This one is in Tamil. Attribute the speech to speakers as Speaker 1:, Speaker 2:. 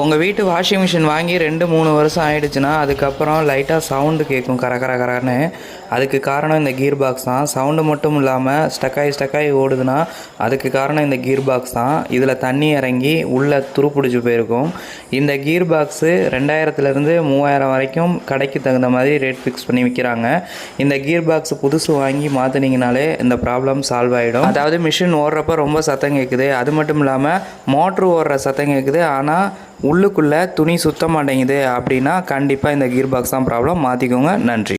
Speaker 1: உங்கள் வீட்டு வாஷிங் மிஷின் வாங்கி 2-3 வருஷம் ஆயிடுச்சுன்னா அதுக்கப்புறம் லைட்டாக சவுண்டு கேட்கும் கரன்னு. அதுக்கு காரணம் இந்த கீர் பாக்ஸ் தான். சவுண்டு மட்டும் இல்லாமல் ஸ்டக்காகி ஓடுதுன்னா அதுக்கு காரணம் இந்த கீர் பாக்ஸ் தான். இதில் தண்ணி இறங்கி உள்ளே துருப்பிடிச்சு போயிருக்கும். இந்த கீர் பாக்ஸு 2000லேருந்து 3000 வரைக்கும் கடைக்கு தகுந்த மாதிரி ரேட் ஃபிக்ஸ் பண்ணி விற்கிறாங்க. இந்த கீர் பாக்ஸ் புதுசு வாங்கி மாற்றினீங்கனாலே இந்த ப்ராப்ளம் சால்வ் ஆகிடும். அதாவது மிஷின் ஓடுறப்ப ரொம்ப சத்தம் கேட்குது, அது மட்டும் இல்லாமல் மோட்ரு ஓடுற சத்தம் கேட்குது, ஆனால் உள்ளுக்குள்ளே துணி சுத்த மாட்டேங்குது அப்படின்னா கண்டிப்பாக இந்த கீர் பாக்ஸ் தான் ப்ராப்ளம். மாற்றிக்கோங்க. நன்றி.